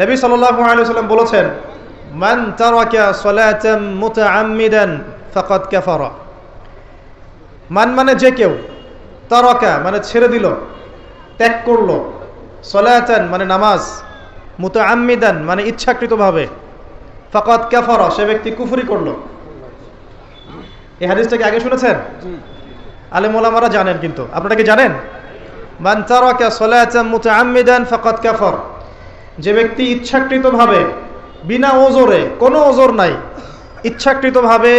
নবী সাল্লাল্লাহু আলাইহি ওয়াসাল্লাম বলেছেন, মান তারাকা সালাতাম মুতাআম্মিদান ফাকাদ কাফারা। মান মানে যে কেউ, তারাকা মানে ছেড়ে দিল, ত্যাগ করলো, সালাতান মানে নামাজ, মুতাআম্মিদান মানে ইচ্ছাকৃতভাবে, ফাকাদ কাফারা সে ব্যক্তি কুফরি করলো। এই হাদিসটা কি আগে শুনেছেন? আলেম ওলামারা জানেন, কিন্তু আপনারা কি জানেন? মান তারাকা সালাতাম মুতাআম্মিদান ফাকাদ কাফার, যে ব্যক্তি ইচ্ছাকৃতভাবে বিনা ওজরে, কোনো ওজর নাই, ইচ্ছাকৃতভাবে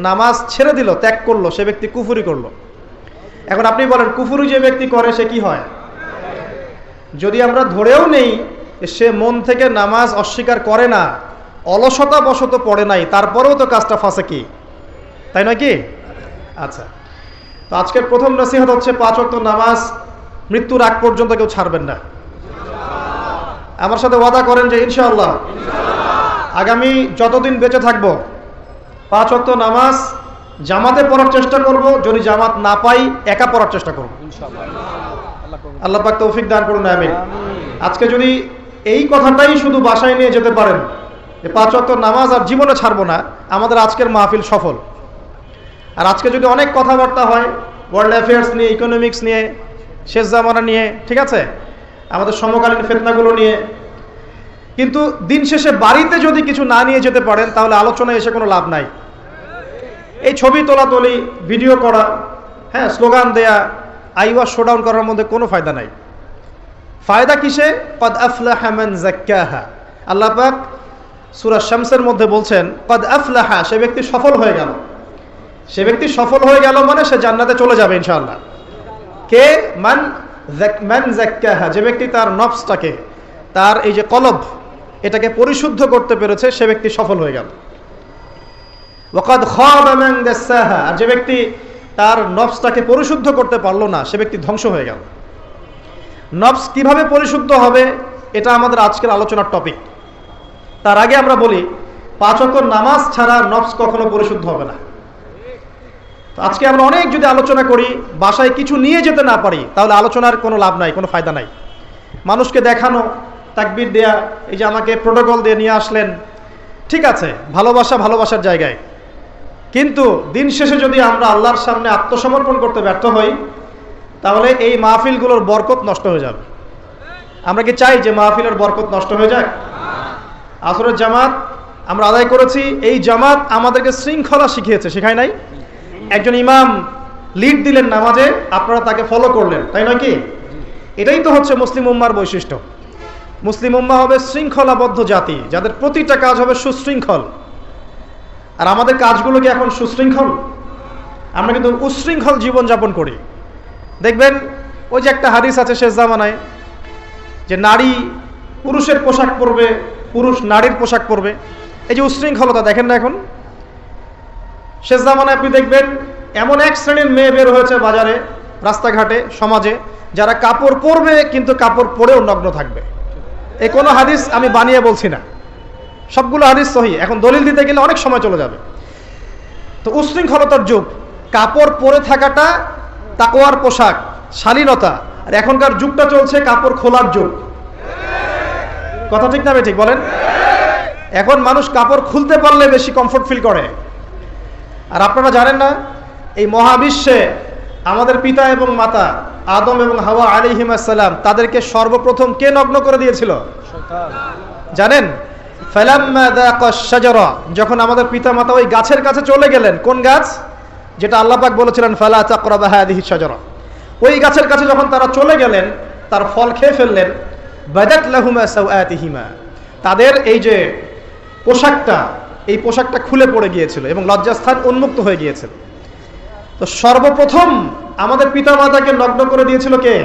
নামাজ ছেড়ে দিল, ত্যাগ করলো, সে ব্যক্তি কুফরি করলো। এখন আপনি বলেন, কুফরি যে ব্যক্তি করে সে কি হয়? যদি আমরা ধরেও নেই সে মন থেকে নামাজ অস্বীকার করে না, অলসতা বশত পড়ে নাই, তারপরেও তো কাজটা ফাঁসেকি, তাই নয় কি? আচ্ছা, তো আজকের প্রথম নসিহত হচ্ছে 5 ওয়াক্ত নামাজ মৃত্যুর আগ পর্যন্ত কেউ ছাড়বেন না। আমার সাথে ওয়াদা করেন যে ইনশাআল্লাহ আগামী যতদিন বেঁচে থাকবো 5 ওয়াক্ত নামাজ জামাতে পড়ার চেষ্টা করব, যদি জামাত না পাই একা পড়ার চেষ্টা করব ইনশাআল্লাহ। আল্লাহ পাক তৌফিক দান করুন, আমিন। আজকে যদি এই কথাটাই শুধু বাসায় নিয়ে যেতে পারেন যে 5 ওয়াক্ত নামাজ আর জীবনে ছাড়বো না, আমাদের আজকের মাহফিল সফল। আর আজকে যদি অনেক কথাবার্তা হয় ওয়ার্ল্ড অ্যাফেয়ার্স নিয়ে, ইকোনমিক্স নিয়ে, শেষ জামানা নিয়ে, ঠিক আছে, আমাদের সমকালীন ফিতনাগুলো নিয়ে, কিন্তু দিন শেষে বাড়িতে যদি কিছু না নিয়ে যেতে পারেন তাহলে আলোচনায় এসে কোনো লাভ নাই। এই ছবি তোলাতুলি, ভিডিও করা, হ্যাঁ, স্লোগান দেয়া, আইওয়াজ শোডাউন করার মধ্যে কোনো ফায়দা নাই। ফায়দা কিসে? কদ আফলাহা মান যাক্কাহা। আল্লাহ পাক সূরা শামসের মধ্যে বলছেন, কদ আফলাহা, সে ব্যক্তি সফল হয়ে গেল। সে ব্যক্তি সফল হয়ে গেল মানে সে জান্নাতে চলে যাবে ইনশাআল্লাহ। কে? মান যাক্কাহা, যে ব্যক্তি তার নফসটাকে, তার এই যে কলব, এটাকে পরিশুদ্ধ করতে পেরেছে, সে ব্যক্তি সফল হয়ে গেল। ওয়াকাদ খাবা মান দাসাহা, আর যে ব্যক্তি তার নফসটাকে পরিশুদ্ধ করতে পারলো না, সে ব্যক্তি ধ্বংস হয়ে গেল। নফস কিভাবে পরিশুদ্ধ হবে এটা আমাদের আজকের আলোচনার টপিক। তার আগে আমরা বলি 5 ওয়াক্ত নামাজ ছাড়া নফস কখনো পরিশুদ্ধ হবে না। আজকে আমরা অনেক যদি আলোচনা করি, বাসায় কিছু নিয়ে যেতে না পারি, তাহলে আলোচনার কোনো লাভ নাই, কোনো ফায়দা নাই। মানুষকে দেখানো, তাকবীর দেয়া, এই যে আমাকে প্রোটোকল দিয়ে নিয়ে আসলেন, ঠিক আছে, ভালোবাসা ভালোবাসার জায়গায়, কিন্তু দিন শেষে যদি আমরা আল্লাহর সামনে আত্মসমর্পণ করতে ব্যর্থ হই, তাহলে এই মাহফিলগুলোর বরকত নষ্ট হয়ে যাবে। আমরা কি চাই যে মাহফিলের বরকত নষ্ট হয়ে যাক? আসরের জামাত আমরা আদায় করেছি, এই জামাত আমাদেরকে শৃঙ্খলা শিখিয়েছে, শেখায় নাই? একজন ইমাম লিড দিলেন নামাজে, আপনারা তাকে ফলো করলেন, তাই নয় কি? এটাই তো হচ্ছে মুসলিম উম্মার বৈশিষ্ট্য। মুসলিম উম্মাহ হবে শৃঙ্খলাবদ্ধ জাতি, যাদের প্রতিটা কাজ হবে সুশৃঙ্খল। আর আমাদের কাজগুলো কি এখন সুশৃঙ্খল? আমরা কিন্তু উশৃঙ্খল জীবনযাপন করি। দেখবেন ওই যে একটা হাদিস আছে শেষ জামানায়, যে নারী পুরুষের পোশাক পরবে, পুরুষ নারীর পোশাক পরবে। এই যে উশৃঙ্খলতা দেখেন না এখন শেষ জামানায়। আপনি দেখবেন এমন এক শ্রেণীর মেয়ে বের হয়েছে বাজারে, রাস্তাঘাটে, সমাজে, যারা কাপড় পরবে কিন্তু কাপড় পরেও নগ্ন থাকবে। এই কোনো হাদিস আমি বানিয়ে বলছি না, সবগুলো হাদিস সহি। এখন দলিল দিতে গেলে অনেক সময় চলে যাবে। তো উশৃঙ্খলতার যুগ, কাপড় পরে থাকাটা তাকওয়ার পোশাক, শালীনতা। আর এখনকার যুগটা চলছে কাপড় খোলার যুগ। কথা ঠিক না ঠিক বলেন? এখন মানুষ কাপড় খুলতে পারলে বেশি কমফোর্ট ফিল করে। আর আপনারা জানেন না, এই মহাবিশ্বে আমাদের পিতা এবং মাতা আদম এবং হাওয়া আলাইহিমুস সালাম, তাদেরকে সর্বপ্রথম কে নগ্ন করে দিয়েছিল? শয়তান। জানেন? ফালাম্মা যাকাশ শাজারা, যখন আমাদের পিতা মাতা ওই গাছের কাছে চলে গেলেন, কোন গাছ? যেটা আল্লাহ পাক বলেছিলেন ফালা তাকরাবা হাযিহিশ শাজারা। ওই গাছের কাছে যখন তারা চলে গেলেন, তার ফল খেয়ে ফেললেন, বাদাত লাহুমা সাওআতিহিমা, তাদের এই যে পোশাকটা, এই পোশাকটা খুলে পড়ে গিয়েছিল এবং লজ্জাস্থান উন্মুক্ত হয়ে গিয়েছিল। তো সর্বপ্রথম আমাদের পিতামাতাকে নগ্ন করে দিয়েছিল কে?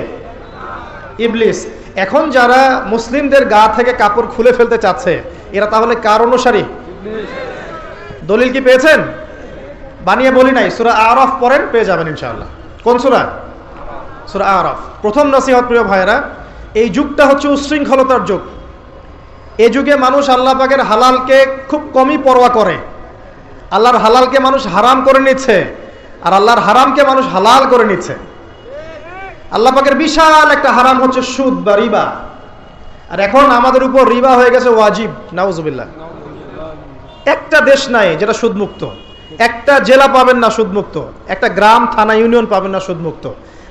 ইবলিস। এখন যারা মুসলিমদের গা থেকে কাপড় খুলে ফেলতে চাচ্ছে, এরা তাহলে কার অনুসারী? দলিল কি পেয়েছেন? বানিয়ে বলি নাই, সূরা আরাফ পড়েন, পেয়ে যাবেন ইনশাআল্লাহ। কোন সূরা? সূরা আরাফ। প্রথম নসিহত প্রিয় ভাইরা, এই যুগটা হচ্ছে উশৃঙ্খলতার যুগ। এই যুগে মানুষ আল্লাহ পাকের হালালকে খুব কমই পরোয়া করে। আল্লাহর হালালকে মানুষ হারাম করে নিচ্ছে, আর আল্লাহর হারামকে মানুষ হালাল করে নিচ্ছে। আল্লাহ পাকের বিশাল একটা হারাম হচ্ছে সুদ বা রিবা, আর এখন আমাদের উপর রিবা হয়ে গেছে ওয়াজিব, নাউজুবিল্লাহ। একটা দেশ নাই যেটা সুদমুক্ত, একটা জেলা পাবেন না সুদমুক্ত, একটা গ্রাম থানা ইউনিয়ন পাবেন না সুদমুক্ত।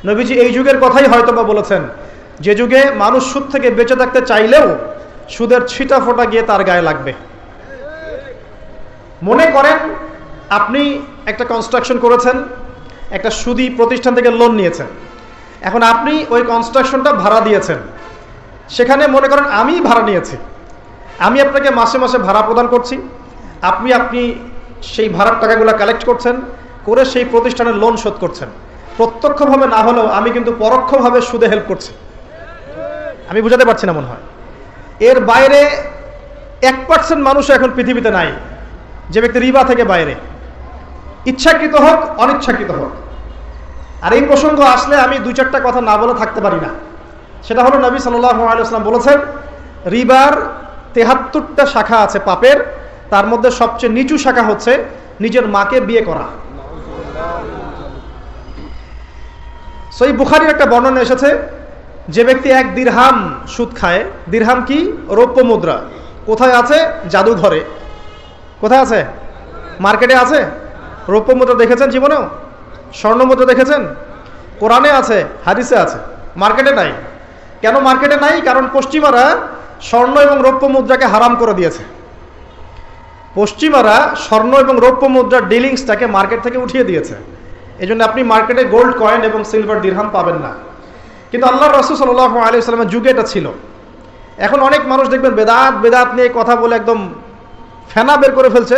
নবীজি এই যুগের কথাই হয়তোবা বলেছেন, যে যুগে মানুষ সুদ থেকে বেঁচে থাকতে চাইলেও সুদের ছিটা ফোঁটা গিয়ে তার গায়ে লাগবে। মনে করেন আপনি একটা কনস্ট্রাকশন করেছেন, একটা সুদি প্রতিষ্ঠান থেকে লোন নিয়েছেন, এখন আপনি ওই কনস্ট্রাকশনটা ভাড়া দিয়েছেন, সেখানে মনে করেন আমি ভাড়া নিয়েছি, আমি আপনাকে মাসে মাসে ভাড়া প্রদান করছি, আপনি সেই ভাড়ার টাকাগুলো কালেক্ট করছেন, করে সেই প্রতিষ্ঠানের লোন শোধ করছেন। প্রত্যক্ষভাবে না হলেও আমি কিন্তু পরোক্ষভাবে সুদে হেল্প করছি। আমি বুঝাতে পারছি না মনে হয়। এর বাইরে 1% মানুষ এখন পৃথিবীতে নাই যে ব্যক্তি রিবা থেকে বাইরে, ইচ্ছাকৃত হোক অনিচ্ছাকৃত হোক। আর এই প্রসঙ্গ আসলে আমি 2-4টা কথা না বলে থাকতে পারি না। সেটা হলো নবী সাল্লাল্লাহু আলাইহি ওয়াসাল্লাম বলেছেন, রিবার 73টা শাখা আছে পাপের, তার মধ্যে সবচেয়ে নিচু শাখা হচ্ছে নিজের মাকে বিয়ে করা। সহিহ বুখারীর একটা বর্ণনা এসেছে, যে ব্যক্তি 1 দিরহাম সুদ খায়, দিরহাম কি? রৌপ্য মুদ্রা। কোথায় আছে? জাদুঘরে। কোথায় আছে? মার্কেটে আছে। রৌপ্য মুদ্রা দেখেছেন জীবনেও? স্বর্ণ মুদ্রা দেখেছেন? কোরআনে আছে, হাদিসে আছে, মার্কেটে নাই। কেন মার্কেটে নাই? কারণ পশ্চিমারা স্বর্ণ এবং রৌপ্য মুদ্রাকে হারাম করে দিয়েছে। পশ্চিমারা স্বর্ণ এবং রৌপ্য মুদ্রার ডিলিংসটাকে মার্কেট থেকে উঠিয়ে দিয়েছে। এই জন্য আপনি মার্কেটে গোল্ড কয়েন এবং সিলভার দিরহাম পাবেন না। কিন্তু আল্লাহর রাসূল সাল্লাল্লাহু আলাইহি ওয়াসাল্লামের যুগে এটা ছিল। এখন অনেক মানুষ দেখবেন বেদাত নিয়ে কথা বলে একদম ফেনা বের করে ফেলছে,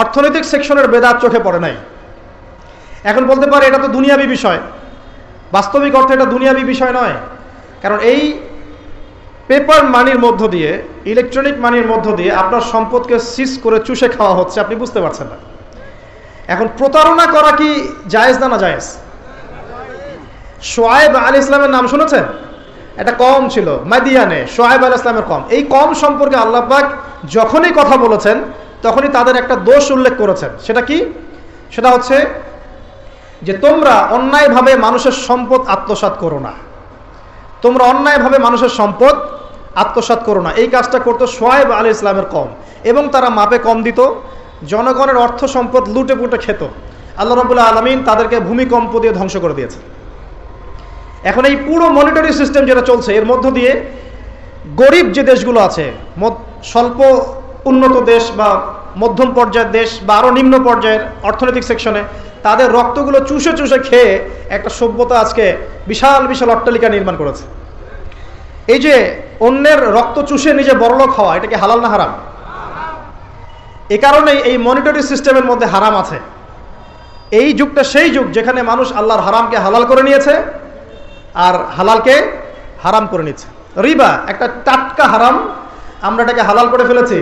অর্থনৈতিক সেকশনের বেদাত চোখে পড়ে নাই। এখন বলতে পারে এটা তো দুনিয়াবি বিষয়। বাস্তবিক অর্থে এটা দুনিয়াবি বিষয় নয়, কারণ এই পেপার মানির মধ্য দিয়ে, ইলেকট্রনিক মানির মধ্য দিয়ে আপনার সম্পদকে সিজ করে চুষে খাওয়া হচ্ছে, আপনি বুঝতে পারছেন না। এখন প্রতারণা করা কি জায়েজ না জায়েজ? শোয়েব আলাইহিস সালামের নাম শুনেছেন? একটা কম ছিল মাদিয়ানে, শোয়েব আলাইহিস সালামের কম। এই কম সম্পর্কে আল্লাহ পাক যখনই কথা বলেছেন তখনই তাদের একটা দোষ উল্লেখ করেছেন। সেটা কি? সেটা হচ্ছে যে তোমরা অন্যায়ভাবে মানুষের সম্পদ আত্মসাৎ করো না। তোমরা অন্যায়ভাবে মানুষের সম্পদ আত্মসাৎ করো না। এই কাজটা করতো শোয়েব আলাইহিস সালামের কম, এবং তারা মাপে কম দিত, জনগণের অর্থ সম্পদ লুটে পুটে খেত। আল্লাহ রাব্বুল আলামিন তাদেরকে ভূমিকম্প দিয়ে ধ্বংস করে দিয়েছে। এখন এই পুরো মনিটরি সিস্টেম যেটা চলছে, এর মধ্য দিয়ে গরিব যে দেশগুলো আছে, স্বল্প উন্নত দেশ বা মধ্যম পর্যায়ের দেশ বা আরও নিম্ন পর্যায়ের অর্থনৈতিক সেকশনে, তাদের রক্তগুলো চুষে চুষে খেয়ে একটা সভ্যতা আজকে বিশাল বিশাল অট্টালিকা নির্মাণ করেছে। এই যে অন্যের রক্ত চুষে নিজে বড়লোক হওয়া, এটা কি হালাল না হারাম? এ কারণেই এই মনিটরি সিস্টেমের মধ্যে হারাম আছে। এই যুগটা সেই যুগ যেখানে মানুষ আল্লাহর হারামকে হালাল করে নিয়েছে আর হালালকে হারাম করে নিচ্ছে। রিবা একটা টাটকা হারাম, আমরা এটাকে হালাল করে ফেলেছি।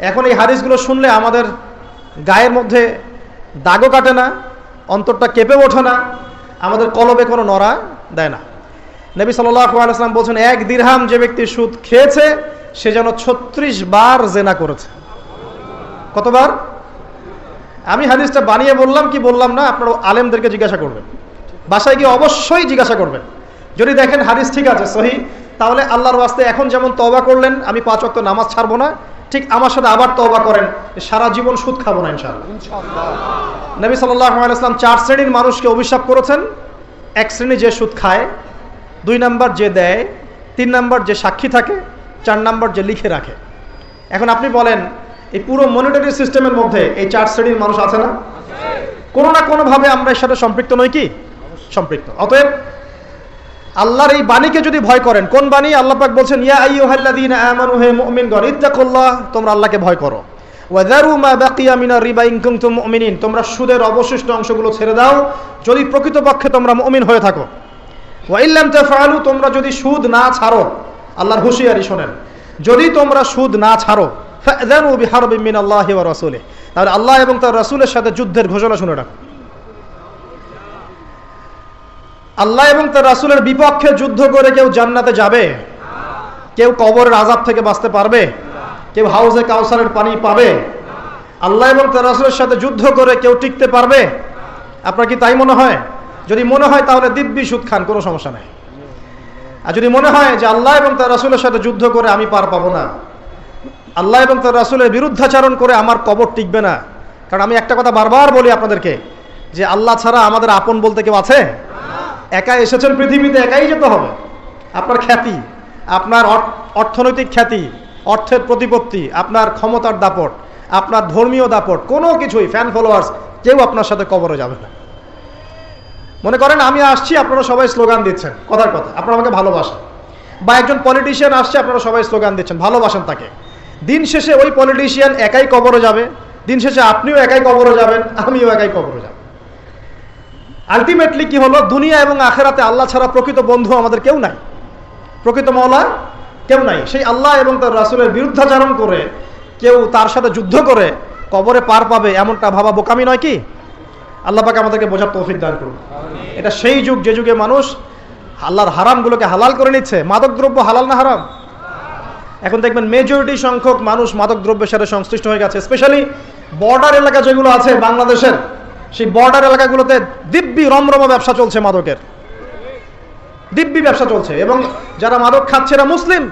এখন এই হাদিসগুলো শুনলে আমাদের গায়ের মধ্যে দাগও কাটে না, অন্তরটা কেঁপে ওঠে না, আমাদের কলবে কোনো নড়া দেয় না। নবী সাল্লাল্লাহু আলাইহি ওয়াসাল্লাম বলছেন, 1 দিরহাম যে ব্যক্তি সুদ খেয়েছে সে যেন 36 বার জেনা করেছে। কতবার? আমি হাদিসটা বানিয়ে বললাম কি বললাম না, আপনারা আলেমদেরকে জিজ্ঞাসা করবেন, বাসায় গিয়ে অবশ্যই জিজ্ঞাসা করবেন। যদি দেখেন হাদিস ঠিক আছে, সহিহ, তাহলে আল্লাহর ওয়াস্তে এখন যেমন তওবা করলেন আমি 5 ওয়াক্ত নামাজ ছাড়বো না, ঠিক আমার সাথে আবার তওবা করেন, সারা জীবন সুদ খাবো না ইনশাআল্লাহ। নবী সাল্লাল্লাহু আলাইহি ওয়াসাল্লাম 4 শ্রেণীর মানুষকে অভিশাপ করেছেন। 1 শ্রেণী যে সুদ খায়, 2 নাম্বার যে দেয়, 3 নাম্বার যে সাক্ষী থাকে, 4 নাম্বার যে লিখে রাখে। এখন আপনি বলেন এই পুরো মনিটরি সিস্টেমের মধ্যে এই 4 শ্রেণীর মানুষ আছে না? কোনো না কোনোভাবে আমরা এর সাথে সম্পৃক্ত নই কি? সম্পৃক্ত। অতএব আল্লাহর এই বাণীকে যদি ভয় করেন, কোন বাণী? আল্লাহ পাক বলছেন, ইয়া আইয়ুহাল্লাযীনা আমানু, হে মুমিনগণ, ইত্তাকুল্লাহ, তোমরা আল্লাহকে ভয় করো, ওয়া যারু মা বাকিয়া মিনার রিবা ইন কুনতুম মুমিনিন, তোমরা সুদের অবশিষ্ট অংশগুলো ছেড়ে দাও যদি প্রকৃতপক্ষে তোমরা মুমিন হয়ে থাকো। ওয়া ইল্লাম তাফআলু, তোমরা যদি সুদ না ছাড়ো, আল্লাহর হুঁশিয়ারি শোনেন, যদি তোমরা সুদ না ছাড়ো, ফাযানু বিহারবিন মিনাল্লাহি ওয়া রাসূলিহি, তাহলে আল্লাহ এবং তার রাসূলের সাথে যুদ্ধের ঘোষণা শুনে রাখো। আল্লাহ এবং তার রাসূলের বিপক্ষে যুদ্ধ করে কেউ জান্নাতে যাবে? কেউ কবরের আযাব থেকে বাঁচতে পারবে? কেউ হাউজে কাউসারের পানি পাবে? আল্লাহ এবং তার রাসূলের সাথে যুদ্ধ করে কেউ টিকতে পারবে? আপনার কি তাই মনে হয়? যদি মনে হয় তাহলে দিব্যি সুদ খান, কোনো সমস্যা নাই। আর যদি মনে হয় যে আল্লাহ এবং তার রাসূলের সাথে যুদ্ধ করে আমি পার পাবো না, আল্লাহ এবং তার রাসূলের বিরুদ্ধাচরণ করে আমার কবর টিকবে না, কারণ আমি একটা কথা বারবার বলি আপনাদেরকে যে আল্লাহ ছাড়া আমাদের আপন বলতে কেউ আছে? একা এসেছেন পৃথিবীতে, একাই যেতে হবে। আপনার খ্যাতি, আপনার অর্থনৈতিক খ্যাতি, অর্থের প্রতিপত্তি, আপনার ক্ষমতার দাপট, আপনার ধর্মীয় দাপট, কোনো কিছুই ফ্যান ফলোয়ার্স কেউ আপনার সাথে কবরে যাবে না। মনে করেন আমি আসছি, আপনারা সবাই স্লোগান দিচ্ছেন, কথার কথা আপনারা আমাকে ভালোবাসেন, বা একজন পলিটিশিয়ান আসছে, আপনারা সবাই স্লোগান দিচ্ছেন, ভালোবাসেন তাকে। দিন শেষে ওই পলিটিশিয়ান একাই কবরে যাবে, দিন শেষে আপনিও একাই কবরে যাবেন, আমিও একাই কবরে যাব। আলটিমেটলি কি হলো, দুনিয়া এবং আখেরাতে আল্লাহ ছাড়া প্রকৃত বন্ধু আমাদের কেউ নাই, প্রকৃত মওলা কেউ নাই। সেই আল্লাহ এবং তার রাসূলের বিরুদ্ধাচরণ করে কেউ তার সাথে যুদ্ধ করে কবরে পার পাবে, এমনটা ভাবা বোকামি নয় কি? আল্লাহ পাক আমাদেরকে বোঝার তৌফিক দান করুন। এটা সেই যুগ যে যুগে মানুষ আল্লাহর হারামগুলোকে হালাল করে নিচ্ছে। মাদকদ্রব্য হালাল না হারাম? এখন দেখবেন মেজরিটি সংখ্যক মানুষ মাদকদ্রব্যের সাথে সংশ্লিষ্ট হয়ে গেছে। স্পেশালি বর্ডার এলাকা যেগুলো আছে বাংলাদেশের, সেই বর্ডার এলাকাগুলোতে দিব্যি রমরম ব্যবসা চলছে, মাদকের দিব্যি ব্যবসা চলছে। এবং যারা মাদক খাচ্ছে এরা মুসলিম,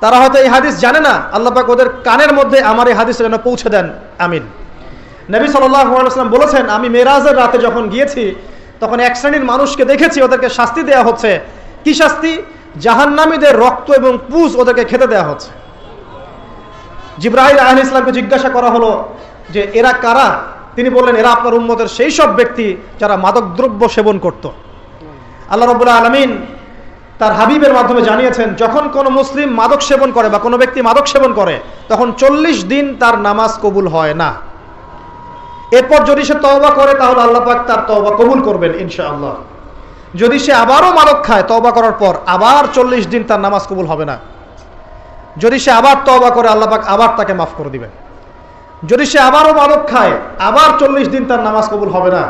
তারা হয়তো এই হাদিস জানে না। আল্লাহ পাক ওদের কানের মধ্যে আমার এই হাদিস যেন পৌঁছে দেন, আমিন। নবী সাল্লাল্লাহু আলাইহি ওয়াসাল্লাম বলেছেন, আমি মেরাজের রাতে যখন গিয়েছি তখন এক শ্রেণীর মানুষকে দেখেছি, ওদেরকে শাস্তি দেওয়া হচ্ছে। কি শাস্তি? জাহান্নামীদের রক্ত এবং পুঁজ ওদেরকে খেতে দেওয়া হচ্ছে। জিবরাইল আলাইহিস সালামকে জিজ্ঞাসা করা হলো যে এরা কারা? তিনি বললেন, এরা আপনার উম্মতের সেই সব ব্যক্তি যারা মাদকদ্রব্য সেবন করত। আল্লাহ রাব্বুল আলামিন তার হাবিবের মাধ্যমে জানিয়েছেন, যখন কোনো মুসলিম মাদক সেবন করে বা কোনো ব্যক্তি মাদক সেবন করে তখন 40 দিন তার নামাজ কবুল হয় না। এরপর যদি সে তওবা করে তাহলে আল্লাহ পাক তার তওবা কবুল করবেন ইনশাআল্লাহ। যদি সে আবারও মাদক খায় তওবা করার পর, আবার 40 দিন তার নামাজ কবুল হবে না। যদি সে আবার তওবা করে আল্লাহ পাক আবার তাকে মাফ করে দিবেন। যদি সে আবারও মাদক খায় আবার 40 দিন তার নামাজ কবুল হবে না।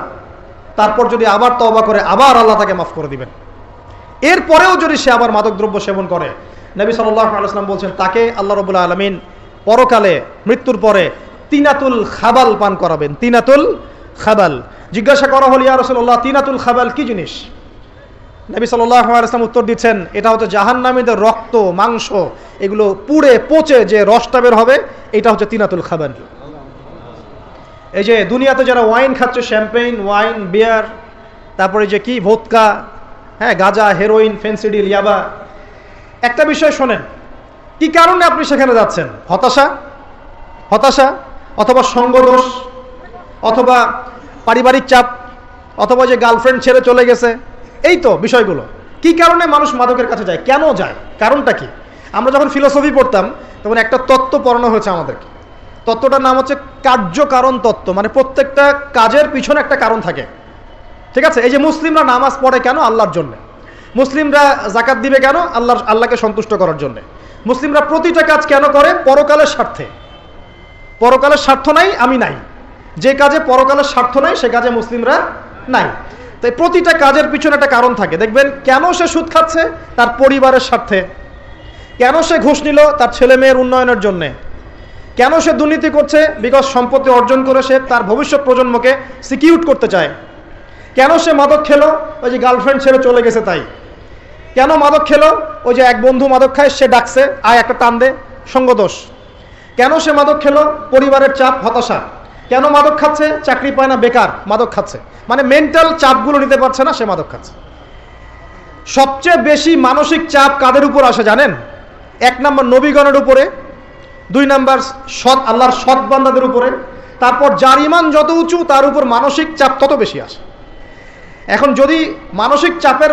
তারপর যদি আবার তওবা করে আবার আল্লাহ তাকে মাফ করে দিবেন। এরপরেও যদি সে আবার মাদকদ্রব্য সেবন করে, নবী সাল্লাল্লাহু আলাইহি ওয়াসাল্লাম বলছেন তাকে আল্লাহ রাব্বুল আলামিন পরকালে মৃত্যুর পরে তিনাতুল খাবাল পান করাবেন। তিনাতুল খাবাল। জিজ্ঞাসা করা হল, ইয়া রাসূলুল্লাহ তিনাতুল খাবাল কি জিনিস? নবী সাল্লাল্লাহু আলাইহি ওয়াসাল্লাম উত্তর দিচ্ছেন, এটা হচ্ছে জাহান্নামীদের রক্ত, মাংস, এগুলো পুড়ে পচে যে রসটা বের হবে, এটা হচ্ছে তিনাতুল খাবাল। এই যে দুনিয়াতে যারা ওয়াইন খাচ্ছে, শ্যাম্পেইন, ওয়াইন, বিয়ার, তারপরে যে কি ভোদকা, হ্যাঁ, গাঁজা, হেরোইন, ফেন্সিডিল, ইয়াবা, একটা বিষয় শোনেন, কি কারণে আপনি সেখানে যাচ্ছেন? হতাশা, অথবা সঙ্গদোষ, অথবা পারিবারিক চাপ, অথবা যে গার্লফ্রেন্ড ছেড়ে চলে গেছে, এই তো বিষয়গুলো। কি কারণে মানুষ মাদকের কাছে যায়, কেন যায়, কারণটা কি? আমরা যখন ফিলোসফি পড়তাম তখন একটা তত্ত্ব পড়ানো হয়েছে আমাদেরকে। তত্ত্বটার নাম হচ্ছে কার্যকারণ তত্ত্ব। মানে প্রত্যেকটা কাজের পিছনে একটা কারণ থাকে, ঠিক আছে? এই যে মুসলিমরা নামাজ পড়ে কেন? আল্লাহর জন্য। মুসলিমরা জাকাত দিবে কেন? আল্লাহকে সন্তুষ্ট করার জন্য। মুসলিমরা প্রতিটা কাজ কেন করে? পরকালের স্বার্থে। পরকালের স্বার্থ নাই, আমি নাই। যে কাজে পরকালের স্বার্থ নাই সে কাজে মুসলিমরা নাই। তাই প্রতিটা কাজের পিছনে একটা কারণ থাকে। দেখবেন কেন সে সুদ খাচ্ছে? তার পরিবারের স্বার্থে। কেন সে ঘুষ নিল? তার ছেলে মেয়ের উন্নয়নের জন্যে। কেন সে দুর্নীতি করছে? বিকজ সম্পত্তি অর্জন করে সে তার ভবিষ্যৎ প্রজন্মকে সিকিউর করতে চায়। কেন সে মাদক খেলো? ওই যে গার্লফ্রেন্ড ছেড়ে চলে গেছে তাই। কেন মাদক খেলো? ওই যে এক বন্ধু মাদক খায়, সে ডাকছে, আয় একটা টান দে, সঙ্গদোষ। কেন সে মাদক খেলো? পরিবারের চাপ, হতাশা। কেন মাদক খাচ্ছে? চাকরি পায় না, বেকার, মাদক খাচ্ছে। মানে মেন্টাল চাপগুলো নিতে পারছে না, সে মাদক খাচ্ছে। সবচেয়ে বেশি মানসিক চাপ কাদের উপর আসে জানেন? 1 নম্বর নবীগণের উপরে, 2 নম্বর আল্লাহর সৎ বান্দাদের উপরে, তারপর যার ঈমান যত উঁচু তার উপর মানসিক চাপ তত বেশি আসে। এখন যদি মানসিক চাপের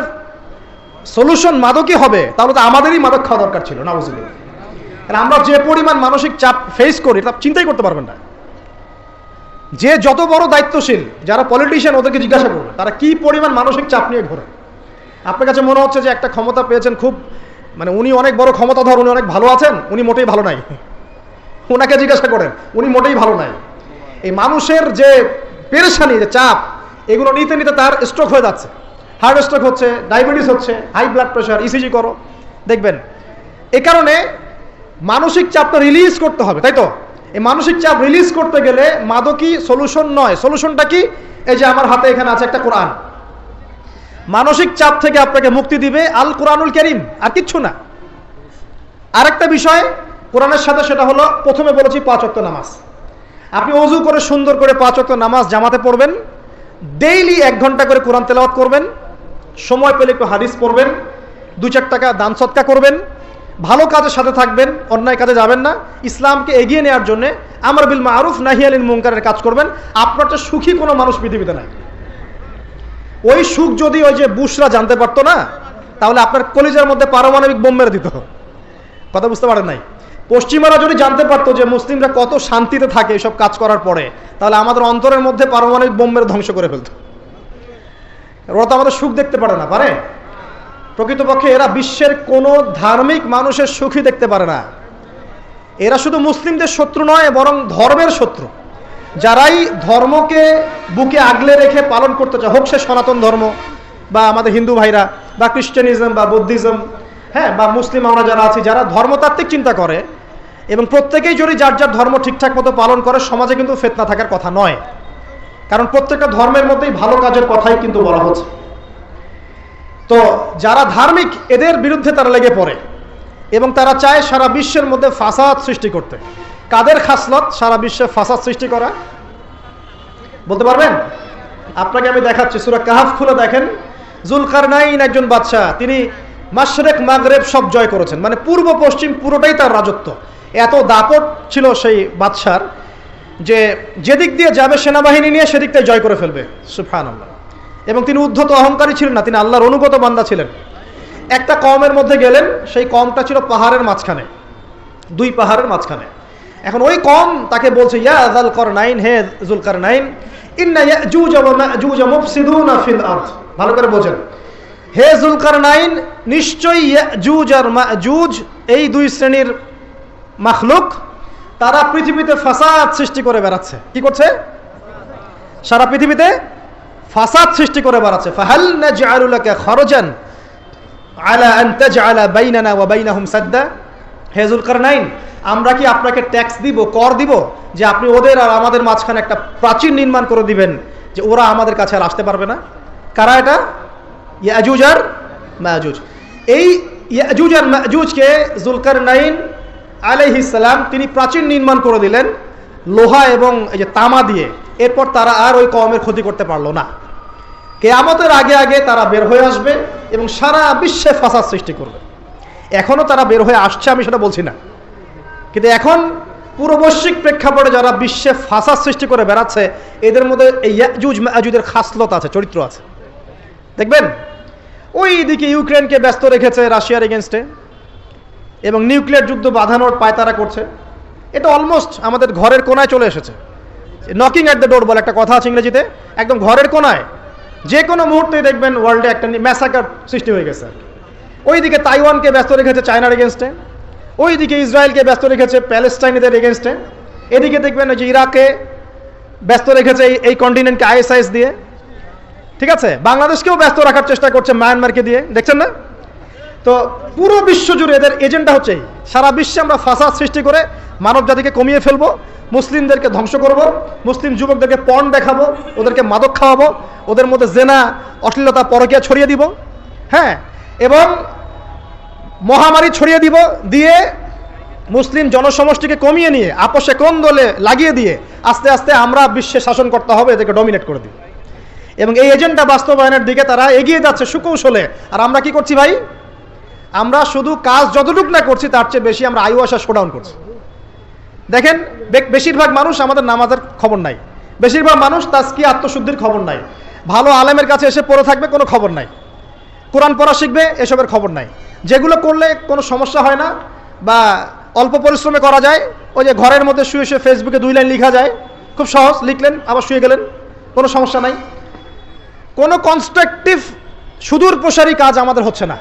সলিউশন মাদকই হবে তাহলে তো আমাদেরই মাদক খাওয়া দরকার ছিল, নাউজুবিল্লাহ। কারণ আমরা যে পরিমাণ মানসিক চাপ ফেস করি তা চিন্তাই করতে পারবেন না। যে যত বড় দায়িত্বশীল, যারা পলিটিশিয়ান, ওদেরকে জিজ্ঞাসা করবে তারা কি পরিমাণ মানসিক চাপ নিয়ে ঘোরে। আপনার কাছে মনে হচ্ছে যে একটা ক্ষমতা পেয়েছেন, খুব মানে উনি অনেক বড় ক্ষমতাধর, উনি অনেক ভালো আছেন, উনি মোটেই ভালো নাই। ওনাকে জিজ্ঞাসা করেন, উনি মোটেই ভালো নাই। এই মানুষের যে পেরেশানি, যে চাপ, এগুলো নিতে নিতে তার স্ট্রোক হয়ে যাচ্ছে, হার্ট স্ট্রোক হচ্ছে, ডায়াবেটিস হচ্ছে, হাই ব্লাড প্রেশার, ইসিজি করো, দেখবেন। এ কারণে মানসিক চাপটা রিলিজ করতে হবে, তাই তো? এই মানসিক চাপ রিলিজ করতে গেলে মাদকই সলিউশন নয়। সলিউশনটা কি? এই যে আমার হাতে এখানে আছে একটা কোরআন। মানসিক চাপ থেকে আপনাকে মুক্তি দিবে আল কোরআনুল কারীম, আর কিচ্ছু না। আরেকটা বিষয় কোরআনের সাথে, সেটা হলো প্রথমে বলেছি 5 ওয়াক্ত নামাজ। আপনি ওযু করে সুন্দর করে 5 ওয়াক্ত নামাজ জামাতে পড়বেন, ডেইলি 1 ঘন্টা করে কোরআন তেলাওয়াত করবেন, সময় পেলে একটু হাদিস পড়বেন, 2-4 টাকা দান সদকা করবেন, ভালো কাজের সাথে থাকবেন, অন্যায় কাজে যাবেন না, ইসলামকে এগিয়ে নেওয়ার জন্য আমর বিল মারুফ নাহি আনিল মুনকারের কাজ করবেন। আপনার তো সুখী কোনো মানুষ পৃথিবীতে নাই। ওই সুখ যদি ওই যে বুশরা জানতে পারতো না, তাহলে আপনার কলিজার মধ্যে পারমাণবিক বোম মেরে দিত। কথা বুঝতে পারেন নাই? পশ্চিমারা যদি জানতে পারতো যে মুসলিমরা কত শান্তিতে থাকে এসব কাজ করার পরে, তাহলে আমাদের অন্তরের মধ্যে পারমাণবিক বোম মেরে ধ্বংস করে ফেলতো। ওরা তো আমাদের সুখ দেখতে পারে না, পারে? প্রকৃতপক্ষে এরা বিশ্বের কোনো ধার্মিক মানুষের সুখই দেখতে পারে না। এরা শুধু মুসলিমদের শত্রু নয়, বরং ধর্মের শত্রু। যারাই ধর্মকে বুকে আগলে রেখে পালন করতে চায়, হোক সে সনাতন ধর্ম বা আমাদের হিন্দু ভাইরা বা খ্রিস্টানিজম বা বুদ্ধিজম, হ্যাঁ, বা মুসলিম আমরা যারা আছি, যারা ধর্মতাত্ত্বিক চিন্তা করে এবং প্রত্যেকেই যদি যার যার ধর্ম ঠিকঠাক মতো পালন করে, সমাজে কিন্তু ফিতনা থাকার কথা নয়। কারণ প্রত্যেকটা ধর্মের মধ্যেই ভালো কাজের কথাই কিন্তু বলা হচ্ছে। তো যারা ধার্মিক, এদের বিরুদ্ধে তারা লেগে পড়ে এবং তারা চায় সারা বিশ্বের মধ্যে ফাসাদ সৃষ্টি করতে। কাদের খাসলত সারা বিশ্বে ফাসাদ সৃষ্টি করা? বলতে পারবেন? আপনাকে আমি দেখাচ্ছি, সূরা কাহাফ খুলে দেখেন। যুলকারনাইন একজন বাদশাহ, তিনি মাশরিক মাগরিব সব জয় করেছেন, মানে পূর্ব পশ্চিম পুরোটাই তার রাজত্ব। এত দাপট ছিল সেই বাদশার যে যেদিক দিয়ে যাবে সেনাবাহিনী নিয়ে সেদিকটাই জয় করে ফেলবে। সুবহানাল্লাহ। এবং তিনি উদ্ধত অহংকারী ছিলেন না, তিনি আল্লাহর অনুগত বান্দা ছিলেন। একটা কওমের মধ্যে গেলেন, সেই কওমটা ছিল পাহাড়ের মাঝখানে, 2 পাহাড়ের মাঝখানে। এখন ওই কওম তাকে বলছে, ইয়া যুলকারনাইন, হে যুলকারনাইন, ইন্না ইয়াজুজ ওয়া মাজুজ মুফসিদুনা ফিল আরদ। ভালো করে বোঝেন, হে যুলকারনাইন, নিশ্চয়ই ইয়াজুজ আর মাজুজ এই 2 শ্রেণীর মাখলুক, তারা পৃথিবীতে ফাসাদ সৃষ্টি করে বেড়াচ্ছে। কি করছে? সারা পৃথিবীতে ফাসাদ সৃষ্টি করে বেড়াচ্ছে। ফাহাল নাজআলু লাকা খরজান আলা আন তাজআলা বাইনানা ওয়া বাইনাহুম সাদ্দা। হে যুলকারনাইন, আমরা কি আপনাকে ট্যাক্স দিব, কর দিব, যে আপনি ওদের আর আমাদের মাঝখানে একটা প্রাচীর নির্মাণ করে দিবেন, যে ওরা আমাদের কাছে আর আসতে পারবে না? কারা এটা? ইয়াজুজ আর মাজুজ। এই ইয়াজুজ আর মাজুজকে যুলকারনাইন আলাইহিস সালাম তিনি প্রাচীর নির্মাণ করে দিলেন লোহা এবং এই যে তামা দিয়ে। এরপর তারা আর ওই কওমের ক্ষতি করতে পারলো না। কিয়ামতের আগে আগে তারা বের হয়ে আসবে এবং সারা বিশ্বে ফাসাদ সৃষ্টি করবে। এখনো তারা বের হয়ে আসছে, আমি সেটা বলছি না, কিন্তু এখন পুরো বৈশ্বিক প্রেক্ষাপটে যারা বিশ্বে ফাসাদ সৃষ্টি করে বেড়াচ্ছে, এদের মধ্যে এই ইয়াজুজ মাজুজের খাসলত আছে, চরিত্র আছে। দেখবেন ওই দিকে ইউক্রেনকে ব্যস্ত রেখেছে রাশিয়ার এগেনস্টে এবং নিউক্লিয়ার যুদ্ধ বাঁধানোর পায়তারা করছে। এটা অলমোস্ট আমাদের ঘরের কোনায় চলে এসেছে। নকিং অ্যাট দ্য ডোর বলে একটা কথা আছে ইংরেজিতে, একদম ঘরের কোনায় যে কোনো মুহূর্তেই দেখবেন ওয়ার্ল্ডে একটা ম্যাসাকার সৃষ্টি হয়ে গেছে। ওইদিকে তাইওয়ানকে ব্যস্ত রেখেছে চায়নার এগেনস্টে, ওইদিকে ইসরায়েলকে ব্যস্ত রেখেছে প্যালেস্টাইনিদের এগেনস্টে, এদিকে দেখবেন যে ইরাকে ব্যস্ত রেখেছে এই কন্টিনেন্টকে আইএসআইএস দিয়ে। ঠিক আছে, বাংলাদেশকেও ব্যস্ত রাখার চেষ্টা করছে মায়ানমারকে দিয়ে, দেখছেন না? তো পুরো বিশ্ব জুড়ে এদের এজেন্ডা হচ্ছে সারা বিশ্বে আমরা ফাসাদ সৃষ্টি করে মানব জাতিকে কমিয়ে ফেলবো, মুসলিমদেরকে ধ্বংস করব, মুসলিম যুবকদেরকে পর্ন দেখাবো, ওদেরকে মাদক খাওয়াবো, ওদের মধ্যে জেনা, অশ্লীলতা, পরকীয়া ছড়িয়ে দিব, হ্যাঁ, এবং মহামারী ছড়িয়ে দিব, দিয়ে মুসলিম জনসমষ্টিকে কমিয়ে নিয়ে আপোষে কোন্দলে লাগিয়ে দিয়ে আস্তে আস্তে আমরা বিশ্বে শাসন করতে হবে, এদেরকে ডমিনেট করে দিব। এবং এই এজেন্ডা বাস্তবায়নের দিকে তারা এগিয়ে যাচ্ছে সুকৌশলে। আর আমরা কি করছি ভাই? আমরা শুধু কাজ যতটুকু না করছি তার চেয়ে বেশি আমরা আয়ু আশা শোডাউন করছি। দেখেন বেশিরভাগ মানুষ আমাদের নামাজের খবর নাই, বেশিরভাগ মানুষ তাজকিয়া আত্মশুদ্ধির খবর নাই, ভালো আলেমের কাছে এসে পড়ে থাকবে কোনো খবর নাই, কোরআন পড়া শিখবে এসবের খবর নাই। যেগুলো করলে কোনো সমস্যা হয় না বা অল্প পরিশ্রমে করা যায়, ওই যে ঘরের মধ্যে শুয়ে শুয়ে ফেসবুকে 2 লাইন লেখা যায়, খুব সহজ, লিখলেন আবার শুয়ে গেলেন, কোনো সমস্যা নাই। কোনো কনস্ট্রাকটিভ সুদূর প্রসারী কাজ আমাদের হচ্ছে না,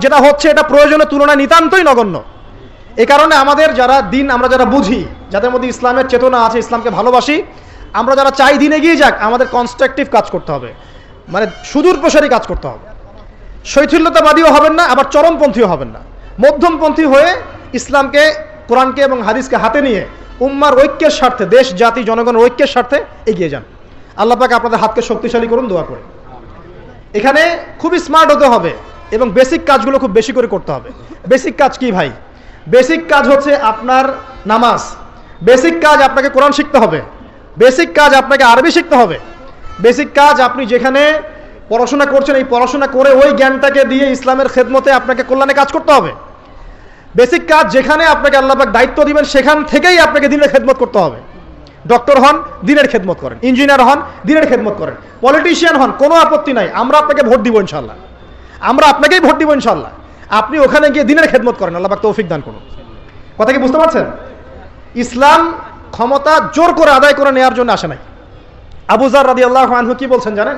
যেটা হচ্ছে এটা প্রয়োজনের তুলনায় নিতান্তই নগণ্য। এই কারণে আমাদের যারা দিন, আমরা যারা বুঝি, যাদের মধ্যে ইসলামের চেতনা আছে, ইসলামকে ভালোবাসি, আমরা যারা চাই দিন এগিয়ে যাক, আমাদের কনস্ট্রাকটিভ কাজ করতে হবে, মানে সুদূর প্রসারী কাজ করতে হবে। শৈথিল্যতাবাদীও হবেন না, আবার চরমপন্থীও হবেন না, মধ্যমপন্থী হয়ে ইসলামকে, কোরআনকে এবং হাদিসকে হাতে নিয়ে উম্মার ঐক্যের স্বার্থে, দেশ জাতি জনগণের ঐক্যের স্বার্থে এগিয়ে যান। আল্লাহ পাক আপনাদের হাতকে শক্তিশালী করুন, দোয়া করে। এখানে খুবই স্মার্ট হতে হবে এবং বেসিক কাজগুলো খুব বেশি করে করতে হবে। বেসিক কাজ কি ভাই? বেসিক কাজ হচ্ছে আপনার নামাজ, বেসিক কাজ আপনাকে কোরআন শিখতে হবে, বেসিক কাজ আপনাকে আরবি শিখতে হবে, বেসিক কাজ আপনি যেখানে পড়াশোনা করছেন এই পড়াশোনা করে ওই জ্ঞানটাকে দিয়ে ইসলামের খেদমতে আপনাকে কল্যাণে কাজ করতে হবে। বেসিক কাজ যেখানে আপনাকে আল্লাহ পাক দায়িত্ব দিবেন সেখান থেকেই আপনাকে দিনের খেদমত করতে হবে। ডক্টর হন, দিনের খেদমত করেন, ইঞ্জিনিয়ার হন, দিনের খেদমত করেন, পলিটিশিয়ান হন, কোনো আপত্তি নাই, আমরা আপনাকে ভোট দিব ইনশাল্লাহ, আমরা আপনাকেই ভোট দিব ইনশাল্লাহ। আপনি ওখানে গিয়ে দিনের খেদমত করেন, আল্লাহ পাক তৌফিক দান করুন। কথা কি বুঝতে পারছেন? ইসলাম ক্ষমতা জোর করে আদায় করে নেওয়ার জন্য আসে নাই। আবু যার রাদিয়াল্লাহু আনহু কি বলছেন জানেন?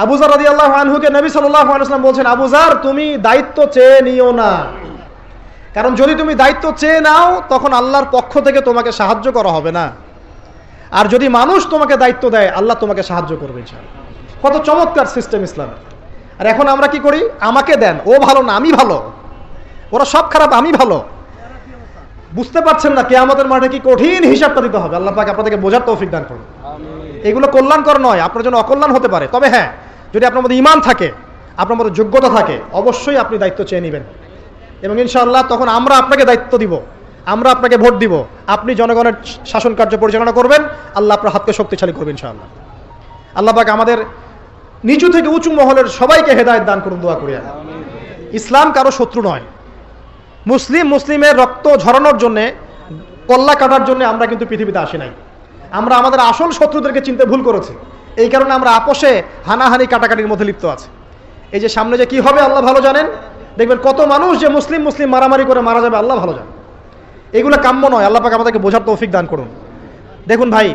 আবু যার রাদিয়াল্লাহু আনহুকে নবী সাল্লাল্লাহু আলাইহি ওয়াসাল্লাম বলছেন, আবু যার তুমি দায়িত্ব চেয়ে নিও না, কারণ যদি তুমি দায়িত্ব চেয়ে নাও তখন আল্লাহর পক্ষ থেকে তোমাকে সাহায্য করা হবে না, আর যদি মানুষ তোমাকে দায়িত্ব দেয় আল্লাহ তোমাকে সাহায্য করবে ইনশাআল্লাহ। কত চমৎকার সিস্টেম ইসলাম। আর এখন আমরা কি করি? আমাকে দেন, ও ভালো না আমি ভালো, ওরা সব খারাপ আমি ভালো। বুঝতে পারছেন না কিয়ামতের মাঠে কি কঠিন হিসাবটা দিতে হবে। আল্লাহ পাক আপনাদেরকে বোঝার তৌফিক দান করুন। এগুলো কল্যাণকর নয়, আপনার জন্য অকল্যাণ হতে পারে। তবে হ্যাঁ, যদি আপনার মধ্যে ঈমান থাকে, আপনার মধ্যে যোগ্যতা থাকে, অবশ্যই আপনি দায়িত্ব চেয়ে নেবেন এবং ইনশাআল্লাহ তখন আমরা আপনাকে দায়িত্ব দিব, আমরা আপনাকে ভোট দিব, আপনি জনগণের শাসন কার্য পরিচালনা করবেন, আল্লাহ আপনার হাতকে শক্তিশালী করবেন ইনশাআল্লাহ। আল্লাহ পাক আমাদের নিচু থেকে উঁচু মহলের সবাইকে হেদায়েত দান করুন, দোয়া করি। ইসলাম কারো শত্রু নয়। মুসলিমের রক্ত ঝরানোর জন্যে, কল্লা কাটার জন্য আমরা কিন্তু পৃথিবীতে আসি নাই। আমরা আমাদের আসল শত্রুদেরকে চিনতে ভুল করেছি, এই কারণে আমরা আপোষে হানাহানি কাটাকাটির মধ্যে লিপ্ত আছি। এই যে সামনে যে কি হবে আল্লাহ ভালো জানেন। দেখবেন কত মানুষ যে মুসলিম মারামারি করে মারা যাবে আল্লাহ ভালো জানেন। এগুলো কাম্য নয়। আল্লাহ পাক আমাদেরকে বোঝার তৌফিক দান করুন। দেখুন ভাই,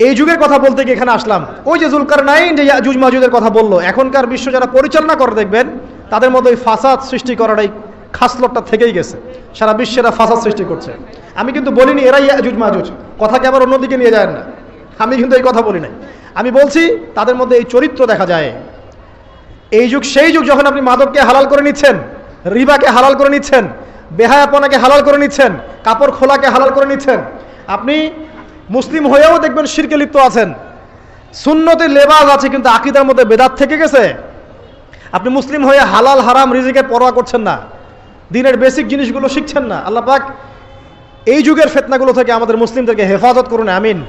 এই যুগের কথা বলতে গিয়ে এখানে আসলাম। ওই যে যুলকারনাইন যে ইয়াজুজ মাজুজের কথা বললো, এখনকার বিশ্ব যারা পরিচালনা করে দেখবেন তাদের মধ্যে ওই ফাসাদ সৃষ্টি করার এই খাসলতটা থেকেই গেছে। সারা বিশ্বেরা ফাসাদ সৃষ্টি করছে। আমি কিন্তু বলিনি এরাই ইয়াজুজ মাজুজ, কথাকে আবার অন্যদিকে নিয়ে যায় না, আমি কিন্তু এই কথা বলি নাই। আমি বলছি তাদের মধ্যে এই চরিত্র দেখা যায়। এই যুগ সেই যুগ যখন আপনি মাদককে হালাল করে নিচ্ছেন, রিবাকে হালাল করে নিচ্ছেন, বেহায়াপনাকে হালাল করে নিচ্ছেন, কাপড় খোলাকে হালাল করে নিচ্ছেন। আপনি মুসলিম হয়েও দেখবেন শিরকে লিপ্ত আছেন, সুন্নতে লেবাস আছে কিন্তু আকীদার মধ্যে বেদাত থেকে গেছে। আপনি মুসলিম হয়ে হালাল হারাম রিজিকের পরোয়া করছেন না, দিনের বেসিক জিনিসগুলো শিখছেন না। আল্লাহ পাক এই যুগের ফিতনাগুলো থেকে আমাদের মুসলিমদেরকে হেফাজত করুন, আমিন।